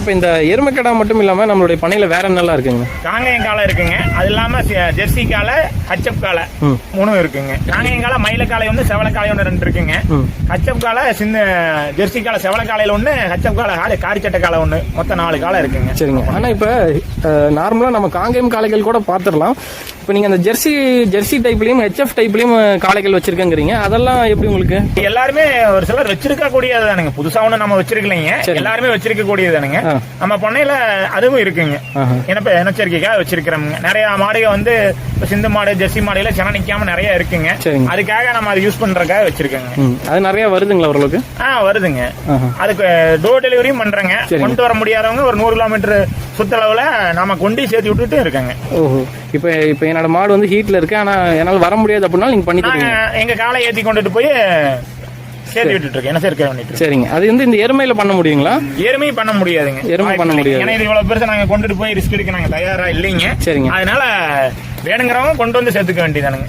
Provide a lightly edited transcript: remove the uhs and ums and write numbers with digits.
இப்போ இந்த எருமைக்கடா மட்டும் இல்லாமல் நம்மளுடைய பண்ணையில் வேற என்னெல்லாம் இருக்குங்க? காங்கேயம் காலை இருக்குங்க. அது இல்லாம ஜெர்சி காலை, ஹச்சப் காலை மூணும் இருக்குங்க. காங்கேயம் காலை, மயில காலை ஒன்று, செவல காலை ஒன்று 2 இருக்குங்க. ஹச்சப் காலை, சின்ன ஜெர்சி காலை, செவல காலையில ஒன்று, ஹச்சப் காலை, காரிச்சட்டை காலை ஒன்று, மொத்தம் 4 காலை இருக்குங்க. சரிங்க. ஆனால் இப்போ நார்மலாக நம்ம காங்கேயம் காளைகள் கூட பார்த்துடலாம். இப்போ நீங்கள் அந்த ஜெர்சி டைப்லையும் ஹெச்எஃப் டைப்லையும் காளைகள் வச்சிருக்கேங்கிறீங்க, அதெல்லாம் எப்படி உங்களுக்கு? எல்லாருமே ஒரு சிலர் வச்சிருக்க கூடியது தானுங்க. புதுசா ஒண்ணு நம்ம வச்சிருக்கலைங்க, எல்லாருமே வச்சிருக்க கூடியது தானுங்க. நம்ம பண்ணையில அதுவும் இருக்குங்க. இனச்சரிக்கைக்காக வச்சிருக்கிறோம்ங்க. நிறைய மாடுகள் வந்து சிந்து மாடு, ஜெர்சி மாடுல சென நிக்காம நிறைய இருக்குங்க. அதுக்காக நம்ம அதை யூஸ் பண்றதுக்காக வச்சிருக்கோங்க. அது நிறைய வருதுங்களா ஓரளவுக்கு? வருதுங்க. அதுக்கு டோர் டெலிவரியும் பண்றேங்க. கொண்டு வர முடியாதவங்க ஒரு 100 கிலோமீட்டர் சுத்தளவுல நாம கொண்டு சேர்த்து விட்டுட்டு இருக்காங்க. ஓஹோ. இப்ப என்னோட மாடு வந்து ஹீட்ல இருக்கு, ஆனா என்னால வர முடியாது அப்படின்னா நீங்க பண்ணி தருவீங்க? எங்க காலை ஏத்தி கொண்டுட்டு போய் சேர்த்து விட்டுட்டு இருக்கேன். என்ன சேர்க்க வேண்டிட்டு. சரிங்க. அது வந்து இந்த எருமையில பண்ண முடியுங்களா? எருமையும் பண்ண முடியாதுங்க. எருமை பண்ண முடியாது. ஏன்னா இது இவ்வளவு பெருசா நாங்க கொண்டுட்டு போய் ரிஸ்க் எடுக்க நாங்க தயாரா இல்லைங்க. சரிங்க. அதனால வேணுங்கிறவங்க கொண்டு வந்து சேர்த்துக்க வேண்டியதானுங்க.